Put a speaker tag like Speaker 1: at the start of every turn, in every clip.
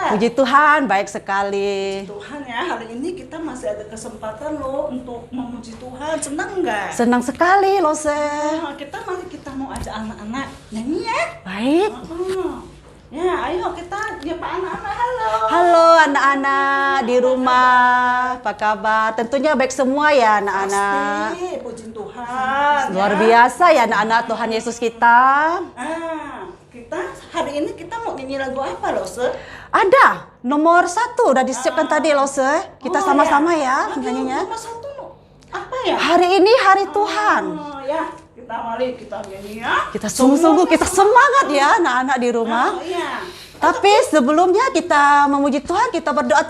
Speaker 1: Puji Tuhan, baik sekali.
Speaker 2: Puji Tuhan ya, hari ini kita masih ada kesempatan loh untuk memuji Tuhan. Senang nggak?
Speaker 1: Senang sekali loh, Se.
Speaker 2: Mari kita mau ajak anak-anak nyanyi ya.
Speaker 1: Baik.
Speaker 2: Ya, ayo kita nyapa anak-anak. Halo.
Speaker 1: Halo anak-anak di rumah, apa kabar? Tentunya baik semua ya anak-anak.
Speaker 2: Pasti, puji Tuhan.
Speaker 1: Luar biasa ya anak-anak, Tuhan Yesus kita.
Speaker 2: Kita hari ini kita mau nyanyi lagu apa loh, Se?
Speaker 1: Ada, nomor 1 udah disiapkan tadi loh, Se. Kita sama-sama ya nyanyinya.
Speaker 2: Nomor 1 apa ya?
Speaker 1: Hari ini hari Tuhan.
Speaker 2: Ya, mari kita nyanyi ya.
Speaker 1: Kita sungguh-sungguh, kita semangat ya anak-anak di rumah. Tapi sebelumnya kita memuji Tuhan, kita berdoa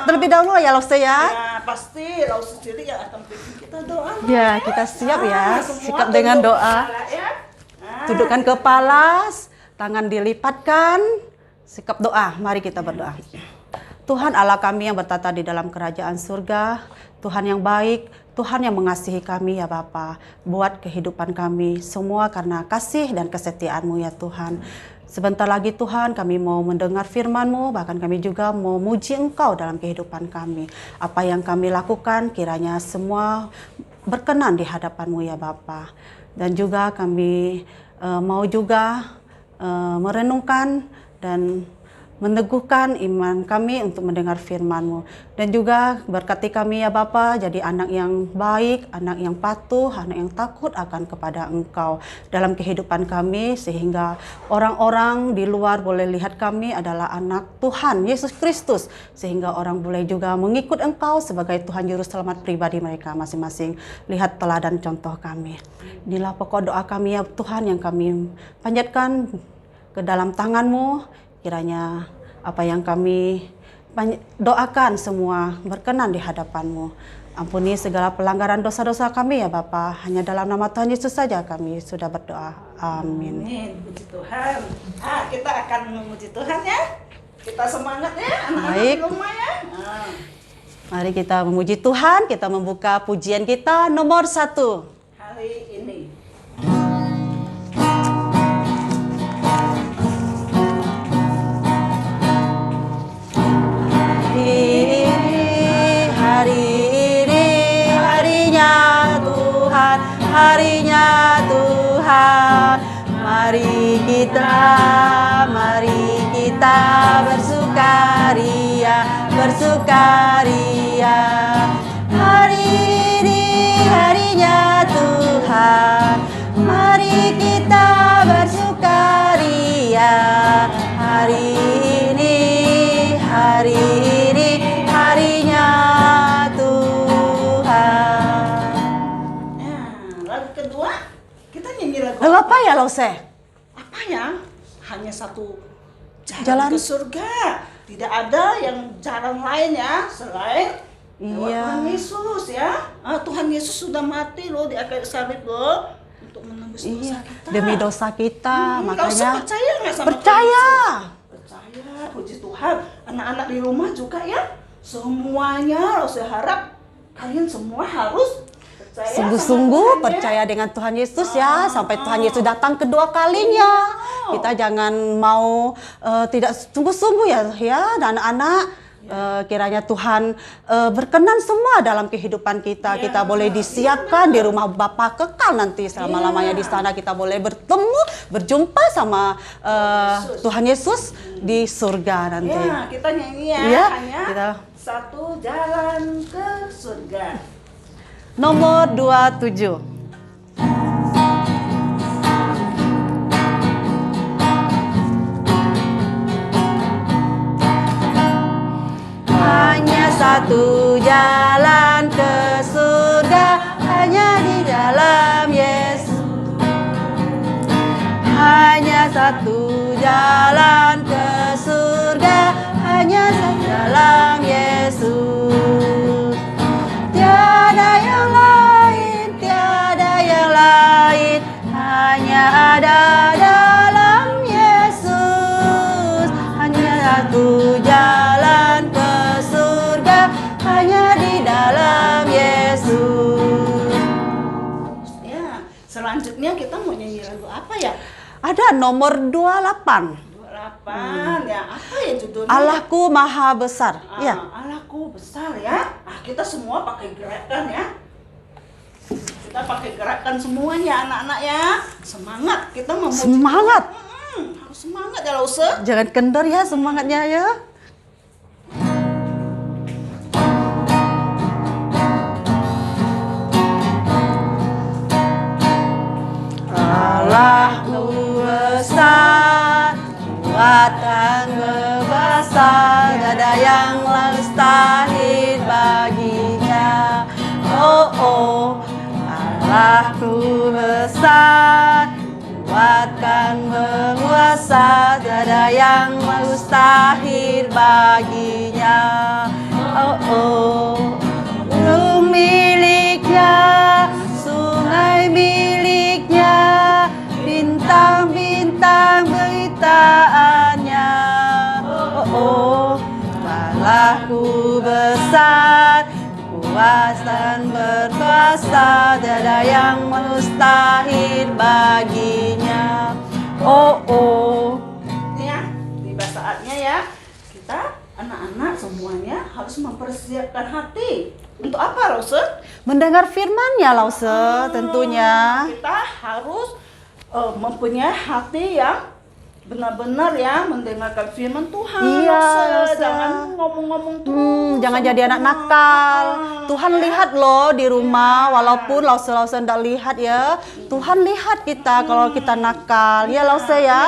Speaker 1: terlebih dahulu ya Lose ya.
Speaker 2: Ya, pasti Lose sendiri yang akan pimpin kita doa.
Speaker 1: Ya, kita siap ya. Sikap dengan doa. Tundukkan kepala, tangan dilipatkan. Sikap doa, mari kita berdoa. Tuhan Allah kami yang bertata di dalam kerajaan surga, Tuhan yang baik, Tuhan yang mengasihi kami ya Bapa. Buat kehidupan kami semua karena kasih dan kesetiaan-Mu ya Tuhan. Sebentar lagi Tuhan kami mau mendengar firman-Mu, bahkan kami juga mau muji Engkau dalam kehidupan kami. Apa yang kami lakukan kiranya semua berkenan di hadapan-Mu ya Bapa. Dan juga kami mau juga merenungkan dan meneguhkan iman kami untuk mendengar firman-Mu. Dan juga berkati kami ya Bapa, jadi anak yang baik, anak yang patuh, anak yang takut akan kepada Engkau dalam kehidupan kami, sehingga orang-orang di luar boleh lihat kami adalah anak Tuhan Yesus Kristus, sehingga orang boleh juga mengikut Engkau sebagai Tuhan Juru Selamat pribadi mereka masing-masing. Lihat teladan contoh kami. Inilah pokok doa kami ya Tuhan yang kami panjatkan ke dalam tangan-Mu. Kiranya apa yang kami doakan semua berkenan di hadapan-Mu. Ampuni segala pelanggaran dosa-dosa kami ya Bapa. Hanya dalam nama Tuhan Yesus saja kami sudah berdoa. Amin.
Speaker 2: Puji Tuhan. Kita akan memuji Tuhan ya. Kita semangat ya anak-anak
Speaker 1: Baik.
Speaker 2: di rumah ya.
Speaker 1: Mari kita memuji Tuhan. Kita membuka pujian kita nomor 1.
Speaker 2: Hari ini.
Speaker 1: Harinya Tuhan, mari kita bersukaria. Hari ini harinya Tuhan, mari kita bersukaria. Hari ini harinya
Speaker 2: lagu
Speaker 1: apa ya Lose?
Speaker 2: Apa ya? Hanya satu jalan ke surga. Tidak ada yang jalan lain ya selain Tuhan Yesus ya. Tuhan Yesus sudah mati loh di kayu salib loh untuk menembus dosa kita.
Speaker 1: Demi dosa kita, makanya
Speaker 2: percaya nggak sama
Speaker 1: percaya.
Speaker 2: Percaya, puji Tuhan. Anak-anak di rumah juga ya. Semuanya Lose harap kalian semua harus
Speaker 1: sungguh-sungguh percaya dengan Tuhan Yesus ya, sampai Tuhan Yesus datang kedua kalinya. Kita jangan mau tidak sungguh-sungguh ya anak-anak. Kiranya Tuhan berkenan semua dalam kehidupan kita. Kita boleh disiapkan di rumah Bapa kekal nanti selama-lamanya di sana. Kita boleh bertemu, berjumpa sama Tuhan Yesus di surga nanti.
Speaker 2: Ya, kita nyanyi ya. Hanya satu jalan ke surga.
Speaker 1: Nomor 27. Hanya satu jalan ke surga, hanya di dalam Yesus. Hanya satu jalan ke surga, hanya saja Ada nomor 28.
Speaker 2: 28 ya. Apa ya judulnya?
Speaker 1: Allahku Maha Besar. Ya.
Speaker 2: Allahku besar ya. Kita semua pakai gerakan ya. Kita pakai gerakan semuanya anak-anak ya. Semangat kita memuji.
Speaker 1: Semangat.
Speaker 2: Harus semangat ya Lause.
Speaker 1: Jangan kendor ya semangatnya ya. Allahku besar, kuatan besar, ada yang mustahil baginya. Oh oh, Allahku besar, kuatkan menguasa, ada yang mustahil baginya. Oh oh, gunung miliknya, sungai miliknya, bintang-bintang beritaannya. Oh oh, Allahku besar, kuat dan berkuasa, tiada yang mustahil baginya. Oh oh.
Speaker 2: Ya, tiba saatnya ya. Kita anak-anak semuanya harus mempersiapkan hati. Untuk apa, Lause?
Speaker 1: Mendengar firman-Nya, Lause, tentunya.
Speaker 2: Kita harus mempunyai hati yang benar-benar ya mendengarkan firman Tuhan.
Speaker 1: Iya, Lause.
Speaker 2: Jangan ngomong-ngomong terus.
Speaker 1: Jangan jadi anak nakal. Tuhan lihat loh di rumah, walaupun Lause ndak lihat ya. Tuhan lihat kita kalau kita nakal. Ya Lause ya.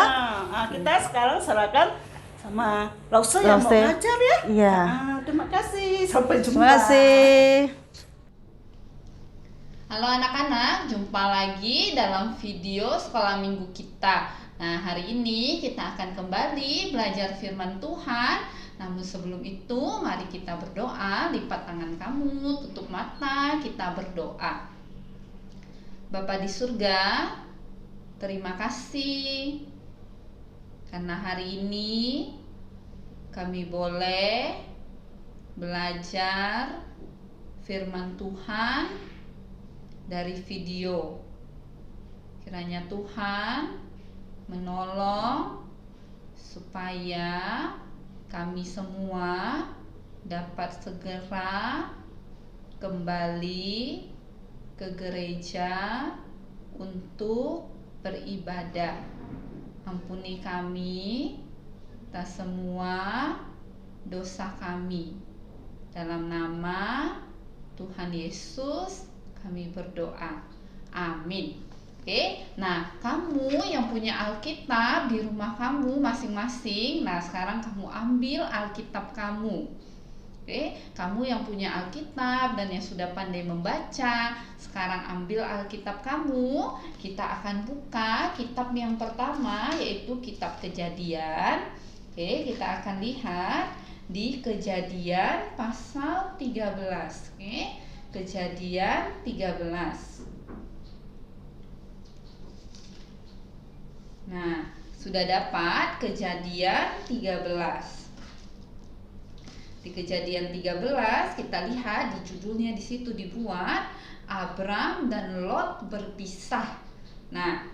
Speaker 2: Nah, kita sekarang serahkan sama Lause yang mau ngajar ya.
Speaker 1: Iya.
Speaker 2: Terima kasih. Sampai jumpa.
Speaker 1: Terima kasih.
Speaker 3: Halo anak-anak, jumpa lagi dalam video sekolah minggu kita. Nah, hari ini kita akan kembali belajar firman Tuhan. Namun sebelum itu, mari kita berdoa. Lipat tangan kamu, tutup mata, kita berdoa. Bapa di surga, terima kasih karena hari ini kami boleh belajar firman Tuhan dari video. Kiranya Tuhan menolong supaya kami semua dapat segera kembali ke gereja untuk beribadah. Ampuni kami atas semua dosa kami. Dalam nama Tuhan Yesus kami berdoa. Amin. Oke, nah kamu yang punya Alkitab di rumah kamu masing-masing, nah sekarang kamu ambil Alkitab kamu. Oke, kamu yang punya Alkitab dan yang sudah pandai membaca, sekarang ambil Alkitab kamu. Kita akan buka kitab yang pertama, yaitu kitab Kejadian. Oke, kita akan lihat di Kejadian pasal 13. Oke, Kejadian 13. Nah, sudah dapat Kejadian 13. Di Kejadian 13 kita lihat di judulnya di situ dibuat Abram dan Lot berpisah. Nah,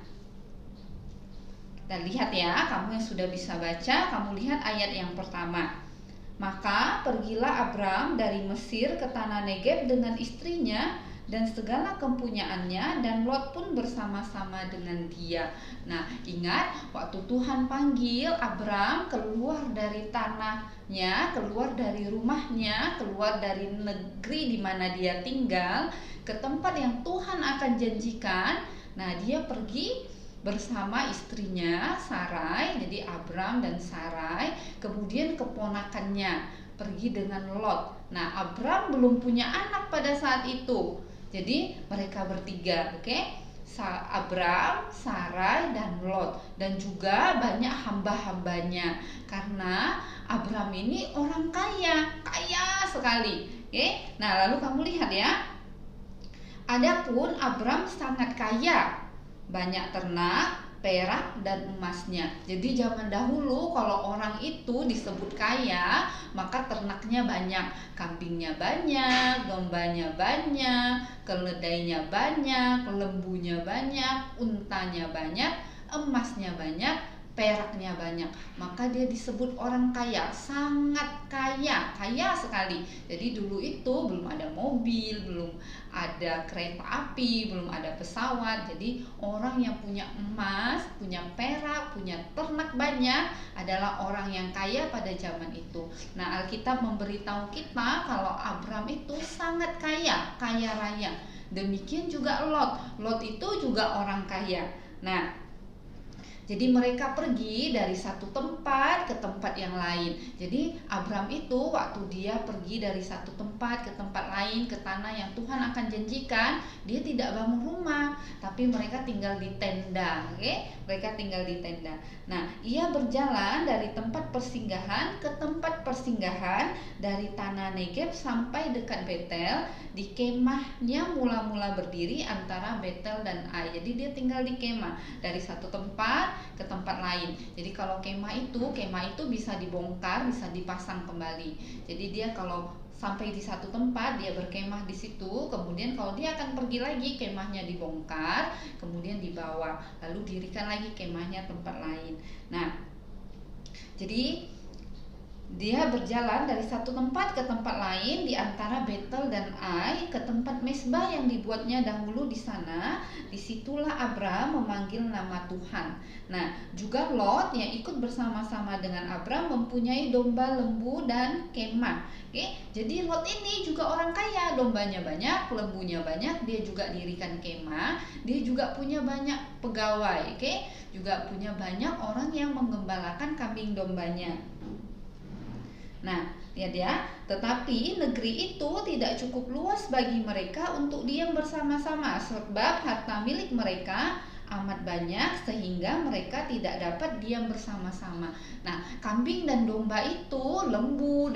Speaker 3: kita lihat ya, kamu yang sudah bisa baca, kamu lihat ayat yang pertama. Maka pergilah Abram dari Mesir ke tanah Negeb dengan istrinya dan segala kepunyaannya, dan Lot pun bersama-sama dengan dia. Nah, ingat waktu Tuhan panggil Abram keluar dari tanahnya, keluar dari rumahnya, keluar dari negeri di mana dia tinggal, ke tempat yang Tuhan akan janjikan. Nah, dia pergi bersama istrinya Sarai, jadi Abram dan Sarai, kemudian keponakannya pergi dengan Lot. Nah, Abram belum punya anak pada saat itu. Jadi mereka bertiga, oke? Abram, Sarai, dan Lot, dan juga banyak hamba-hambanya. Karena Abram ini orang kaya, kaya sekali, oke? Nah, lalu kamu lihat ya. Adapun Abram sangat kaya, banyak ternak, perak, dan emasnya. Jadi zaman dahulu kalau orang itu disebut kaya, maka ternaknya banyak, kambingnya banyak, dombanya banyak, keledainya banyak, lembunya banyak, untanya banyak, emasnya banyak, peraknya banyak, maka dia disebut orang kaya, sangat kaya, kaya sekali. Jadi dulu itu belum ada mobil, belum ada kereta api, belum ada pesawat. Jadi orang yang punya emas, punya perak, punya ternak banyak adalah orang yang kaya pada zaman itu. Nah, Alkitab memberitahu kita kalau Abram itu sangat kaya, kaya raya. Demikian juga Lot. Lot itu juga orang kaya. Nah, jadi mereka pergi dari satu tempat ke tempat yang lain. Jadi Abram itu waktu dia pergi dari satu tempat ke tempat lain, ke tanah yang Tuhan akan janjikan, dia tidak bangun rumah, tapi mereka tinggal di tenda, oke? Mereka tinggal di tenda. Nah, ia berjalan dari tempat persinggahan ke tempat persinggahan, dari tanah Negeb sampai dekat Betel. Di kemahnya mula-mula berdiri antara Betel dan Ai. Jadi dia tinggal di kemah dari satu tempat ke tempat lain. Jadi kalau kemah itu bisa dibongkar, bisa dipasang kembali. Jadi dia kalau sampai di satu tempat dia berkemah di situ, kemudian kalau dia akan pergi lagi, kemahnya dibongkar, kemudian dibawa, lalu dirikan lagi kemahnya tempat lain. Nah, jadi dia berjalan dari satu tempat ke tempat lain di antara Betel dan Ai ke tempat mezbah yang dibuatnya dahulu di sana. Disitulah Abram memanggil nama Tuhan. Nah, juga Lot yang ikut bersama-sama dengan Abram mempunyai domba, lembu, dan kemah. Oke, jadi Lot ini juga orang kaya, dombanya banyak, lembunya banyak, dia juga dirikan kemah, dia juga punya banyak pegawai, oke, juga punya banyak orang yang menggembalakan kambing dombanya. Nah, lihat ya, tetapi negeri itu tidak cukup luas bagi mereka untuk diam bersama-sama, sebab harta milik mereka amat banyak sehingga mereka tidak dapat diam bersama-sama. Nah, kambing dan domba itu, lembu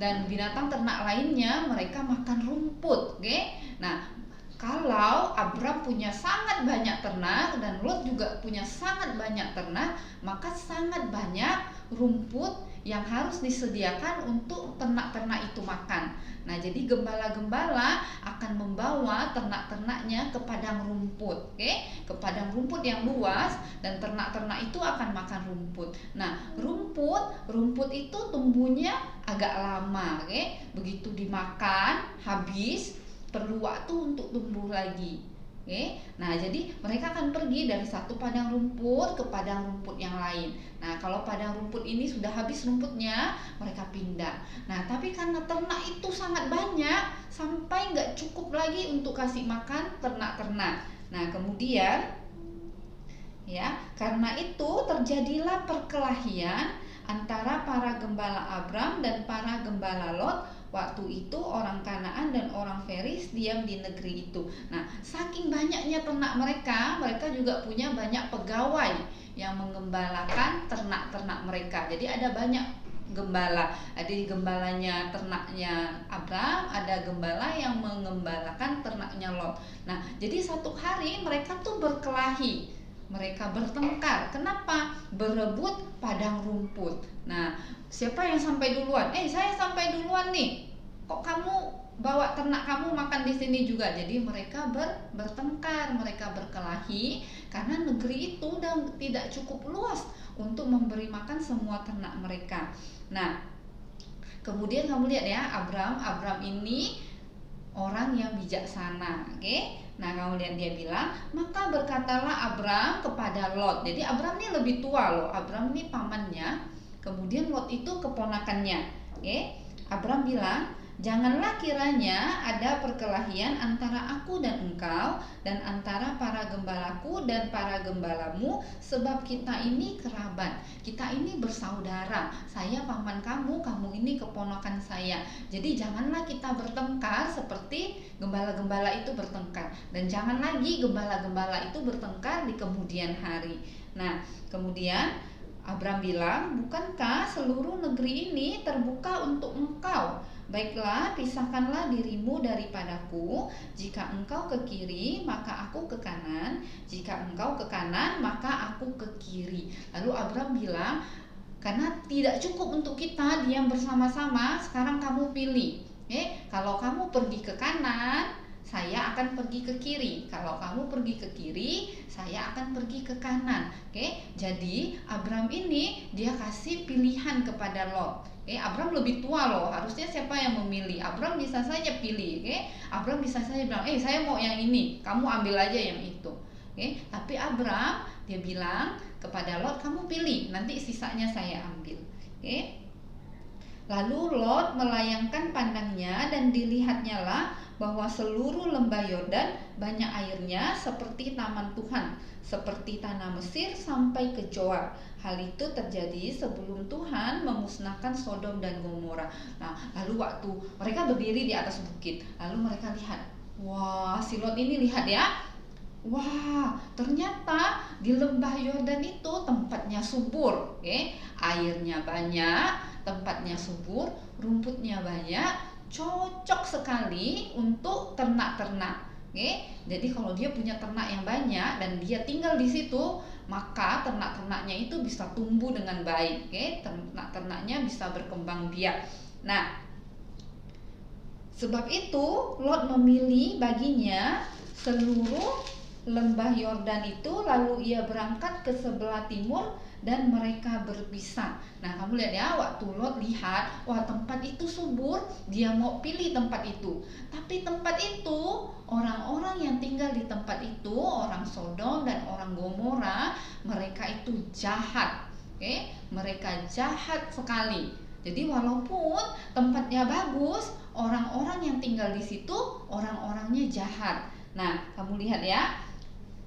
Speaker 3: dan binatang ternak lainnya, mereka makan rumput, oke? Nah, kalau Abram punya sangat banyak ternak dan Lot juga punya sangat banyak ternak, maka sangat banyak rumput yang harus disediakan untuk ternak-ternak itu makan. Nah, jadi gembala-gembala akan membawa ternak-ternaknya ke padang rumput, oke? Ke padang rumput yang luas, dan ternak-ternak itu akan makan rumput. Nah, rumput itu tumbuhnya agak lama, oke? Begitu dimakan habis, perlu waktu untuk tumbuh lagi. Oke, nah jadi mereka akan pergi dari satu padang rumput ke padang rumput yang lain. Nah, kalau padang rumput ini sudah habis rumputnya, mereka pindah. Nah, tapi karena ternak itu sangat banyak, sampai nggak cukup lagi untuk kasih makan ternak-ternak. Nah, kemudian ya, karena itu terjadilah perkelahian antara para gembala Abram dan para gembala Lot. Waktu itu orang Kanaan dan orang Feris diam di negeri itu. Nah, saking banyaknya ternak mereka juga punya banyak pegawai yang menggembalakan ternak-ternak mereka. Jadi ada banyak gembala. Ada gembalanya ternaknya Abram, ada gembala yang mengembalakan ternaknya Lot. Nah, jadi satu hari mereka tuh berkelahi. Mereka bertengkar. Kenapa? Berebut padang rumput. Nah, siapa yang sampai duluan? Saya sampai duluan nih. Kok kamu bawa ternak kamu makan di sini juga? Jadi mereka bertengkar, mereka berkelahi karena negeri itu udah tidak cukup luas untuk memberi makan semua ternak mereka. Nah, kemudian kamu lihat ya, Abram ini orang yang bijaksana, oke? Nah, kamu lihat dia bilang, maka berkatalah Abram kepada Lot. Jadi Abram ini lebih tua loh. Abram ini pamannya, kemudian Lot itu keponakannya, oke? Abram bilang, janganlah kiranya ada perkelahian antara aku dan engkau, dan antara para gembalaku dan para gembalamu, sebab kita ini kerabat, kita ini bersaudara. Saya paman kamu, kamu ini keponakan saya. Jadi janganlah kita bertengkar seperti gembala-gembala itu bertengkar, dan jangan lagi gembala-gembala itu bertengkar di kemudian hari. Nah, kemudian Abram bilang, bukankah seluruh negeri ini terbuka untuk engkau? Baiklah, pisahkanlah dirimu daripadaku. Jika engkau ke kiri, maka aku ke kanan. Jika engkau ke kanan, maka aku ke kiri. Lalu Abram bilang, karena tidak cukup untuk kita diam bersama-sama, sekarang kamu pilih. Kalau kamu pergi ke kanan, saya akan pergi ke kiri. Kalau kamu pergi ke kiri, saya akan pergi ke kanan. Oke, jadi Abram ini dia kasih pilihan kepada Lot. Oke, Abram lebih tua loh. Harusnya siapa yang memilih? Abram bisa saja pilih. Oke, Abram bisa saja bilang, saya mau yang ini. Kamu ambil aja yang itu. Oke, tapi Abram dia bilang kepada Lot, kamu pilih. Nanti sisanya saya ambil. Oke. Lalu Lot melayangkan pandangnya dan dilihatnya lah bahwa seluruh lembah Yordan banyak airnya seperti taman Tuhan, seperti tanah Mesir sampai ke Zoar. Hal itu terjadi sebelum Tuhan memusnahkan Sodom dan Gomora. Nah, lalu waktu mereka berdiri di atas bukit, lalu mereka lihat, wah, si Lot ini lihat ya, wah, ternyata di lembah Yordan itu tempatnya subur, airnya banyak, tempatnya subur, rumputnya banyak, cocok sekali untuk ternak-ternak. Jadi kalau dia punya ternak yang banyak dan dia tinggal di situ, maka ternak-ternaknya itu bisa tumbuh dengan baik. Ternak-ternaknya bisa berkembang biak. Nah, sebab itu Lot memilih baginya seluruh lembah Yordan itu, lalu ia berangkat ke sebelah timur dan mereka berpisah. Nah, kamu lihat ya, waktu Lot lihat, wah, tempat itu subur, dia mau pilih tempat itu. Tapi tempat itu, orang-orang yang tinggal di tempat itu, orang Sodom dan orang Gomora, mereka itu jahat. Mereka jahat sekali. Jadi walaupun tempatnya bagus, orang-orang yang tinggal di situ, orang-orangnya jahat. Nah, kamu lihat ya,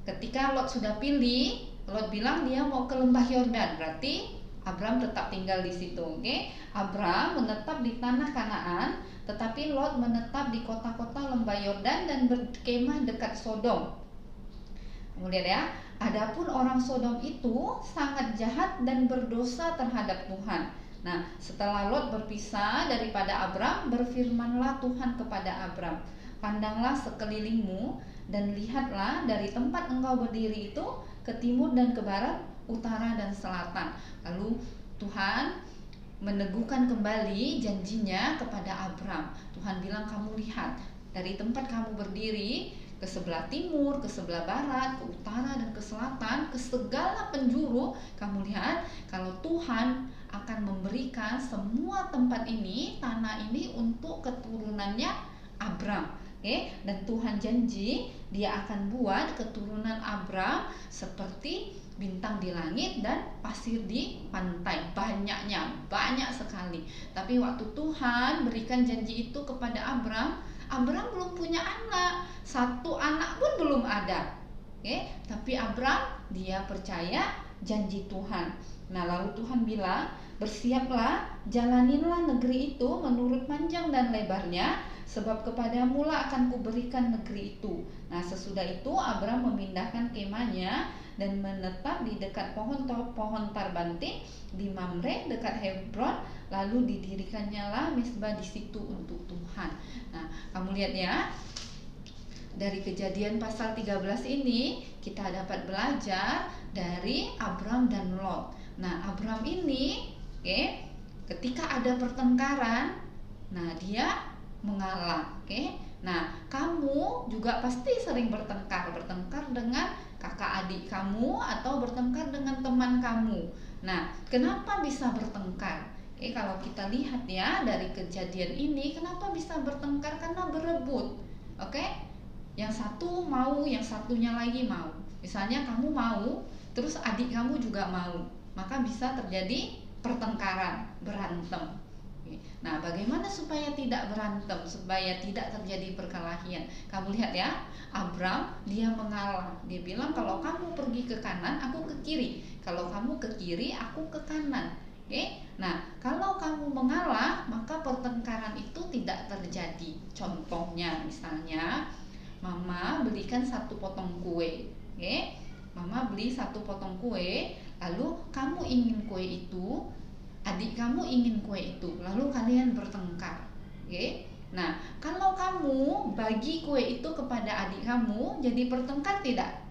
Speaker 3: ketika Lot sudah pilih, Lot bilang dia mau ke lembah Yordan, berarti Abram tetap tinggal di situ. Abram menetap di tanah Kanaan, tetapi Lot menetap di kota-kota lembah Yordan dan berkemah dekat Sodom. Kemudian ya, adapun orang Sodom itu sangat jahat dan berdosa terhadap Tuhan. Nah, setelah Lot berpisah daripada Abram, berfirmanlah Tuhan kepada Abram, pandanglah sekelilingmu dan lihatlah dari tempat engkau berdiri itu ke timur dan ke barat, utara dan selatan. Lalu Tuhan meneguhkan kembali janjinya kepada Abram. Tuhan bilang, kamu lihat dari tempat kamu berdiri ke sebelah timur, ke sebelah barat, ke utara dan ke selatan, ke segala penjuru, kamu lihat kalau Tuhan akan memberikan semua tempat ini, tanah ini untuk keturunannya Abram. Dan Tuhan janji dia akan buat keturunan Abram seperti bintang di langit dan pasir di pantai, banyak sekali. Tapi waktu Tuhan berikan janji itu kepada Abram, Abram belum punya anak, satu anak pun belum ada. Tapi Abram dia percaya janji Tuhan. Nah, lalu Tuhan bilang, bersiaplah, jalaninlah negeri itu menurut panjang dan lebarnya, sebab kepadamu lah akan kuberikan negeri itu. Nah, sesudah itu Abram memindahkan kemahnya dan menetap di dekat pohon tarbantin di Mamre dekat Hebron, lalu didirikannya lah mezbah di situ untuk Tuhan. Nah, kamu lihat ya, dari Kejadian pasal 13 ini kita dapat belajar dari Abram dan Lot. Nah, Abram ini ketika ada pertengkaran, nah dia mengalah. Nah, kamu juga pasti sering bertengkar dengan kakak adik kamu atau bertengkar dengan teman kamu. Nah, kenapa bisa bertengkar? Kalau kita lihat ya dari kejadian ini, kenapa bisa bertengkar? Karena berebut. Yang satu mau, yang satunya lagi mau. Misalnya kamu mau, terus adik kamu juga mau, maka bisa terjadi pertengkaran, berantem. Nah, bagaimana supaya tidak berantem, supaya tidak terjadi perkelahian? Kamu lihat ya, Abram dia mengalah. Dia bilang, kalau kamu pergi ke kanan, aku ke kiri. Kalau kamu ke kiri, aku ke kanan. Nah, kalau kamu mengalah, maka pertengkaran itu tidak terjadi. Contohnya, misalnya, Mama belikan 1 potong kue. Mama beli 1 potong kue, lalu kamu ingin kue itu, adik kamu ingin kue itu, lalu kalian bertengkar. Nah, kalau kamu bagi kue itu kepada adik kamu, jadi bertengkar tidak?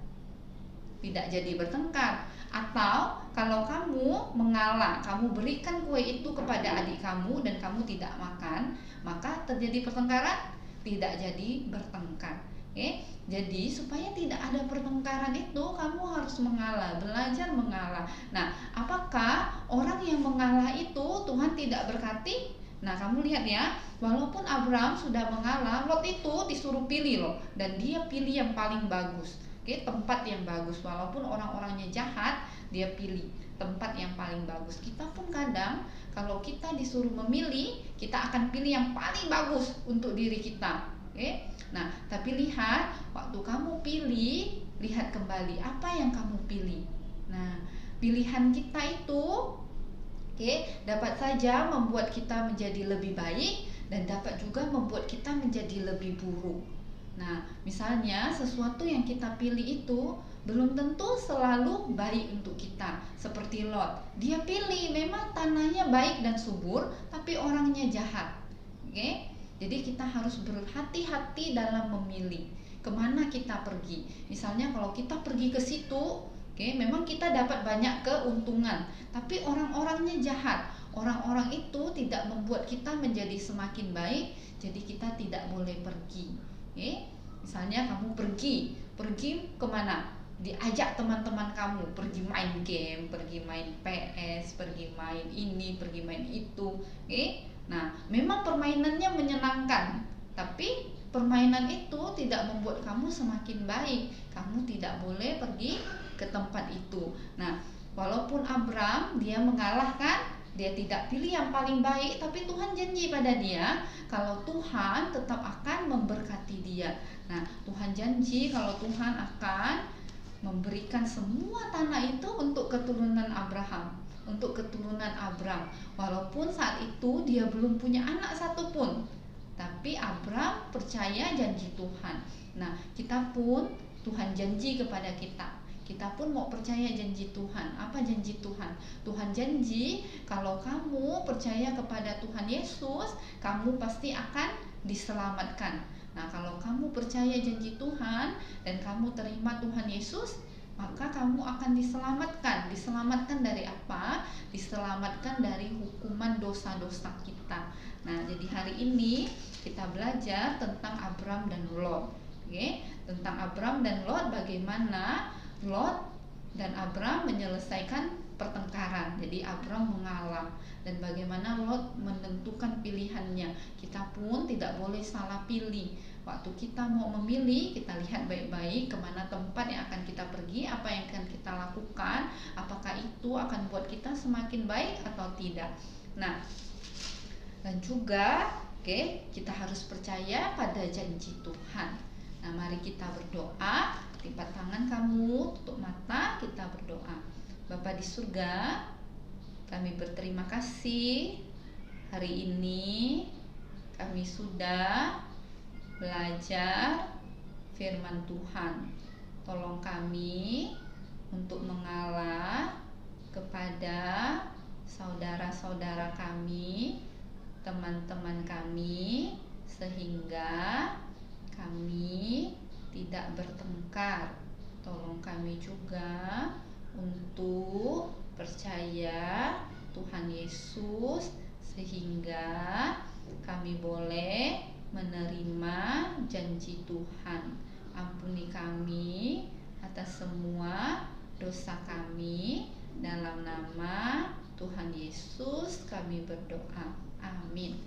Speaker 3: Tidak jadi bertengkar. Atau kalau kamu mengalah, kamu berikan kue itu kepada adik kamu dan kamu tidak makan, maka terjadi pertengkaran? tidak jadi bertengkar. Oke, jadi supaya tidak ada pertengkaran itu kamu harus mengalah, belajar mengalah. Nah, apakah orang yang mengalah itu Tuhan tidak berkati? Nah, kamu lihat ya, walaupun Abraham sudah mengalah, Lot itu disuruh pilih loh, dan dia pilih yang paling bagus. Oke, tempat yang bagus, walaupun orang-orangnya jahat, dia pilih tempat yang paling bagus. Kita pun kadang kalau kita disuruh memilih, kita akan pilih yang paling bagus untuk diri kita. Oke, nah tapi lihat waktu kamu pilih, lihat kembali apa yang kamu pilih. Nah, pilihan kita itu dapat saja membuat kita menjadi lebih baik dan dapat juga membuat kita menjadi lebih buruk. Nah, misalnya sesuatu yang kita pilih itu belum tentu selalu baik untuk kita. Seperti Lot, dia pilih memang tanahnya baik dan subur, tapi orangnya jahat. Oke? Jadi kita harus berhati-hati dalam memilih kemana kita pergi. Misalnya kalau kita pergi ke situ, memang kita dapat banyak keuntungan, tapi orang-orangnya jahat. Orang-orang itu tidak membuat kita menjadi semakin baik, jadi kita tidak boleh pergi. Misalnya kamu pergi kemana? Diajak teman-teman kamu pergi main game, pergi main PS, pergi main ini, pergi main itu. Nah, memang permainannya menyenangkan, tapi permainan itu tidak membuat kamu semakin baik. Kamu tidak boleh pergi ke tempat itu. Nah, walaupun Abraham dia mengalahkan, dia tidak pilih yang paling baik, tapi Tuhan janji pada dia kalau Tuhan tetap akan memberkati dia. Nah, Tuhan janji kalau Tuhan akan memberikan semua tanah itu untuk keturunan Abraham, untuk keturunan Abram. Walaupun saat itu dia belum punya anak satupun, tapi Abram percaya janji Tuhan. Nah, kita pun Tuhan janji kepada kita. Kita pun mau percaya janji Tuhan. Apa janji Tuhan? Tuhan janji kalau kamu percaya kepada Tuhan Yesus, kamu pasti akan diselamatkan. Nah, kalau kamu percaya janji Tuhan dan kamu terima Tuhan Yesus, maka kamu akan diselamatkan. Diselamatkan dari apa? Diselamatkan dari hukuman dosa-dosa kita. Nah, jadi hari ini kita belajar tentang Abram dan Lot. Tentang Abram dan Lot, bagaimana Lot dan Abram menyelesaikan pertengkaran. Jadi Abram mengalah, dan bagaimana Lot menentukan pilihannya. Kita pun tidak boleh salah pilih. Waktu kita mau memilih, kita lihat baik-baik kemana tempat yang akan kita pergi, apa yang akan kita lakukan, apakah itu akan buat kita semakin baik atau tidak. Nah, dan juga kita harus percaya pada janji Tuhan. Nah, mari kita berdoa. Lipat tangan kamu, tutup mata, kita berdoa. Bapa di surga, kami berterima kasih hari ini kami sudah belajar firman Tuhan. Tolong kami untuk mengalah kepada saudara-saudara kami, teman-teman kami, sehingga kami tidak bertengkar. Tolong kami juga untuk percaya Tuhan Yesus, sehingga kami boleh menerima janji Tuhan. Ampuni kami atas semua dosa kami, dalam nama Tuhan Yesus kami berdoa. Amin.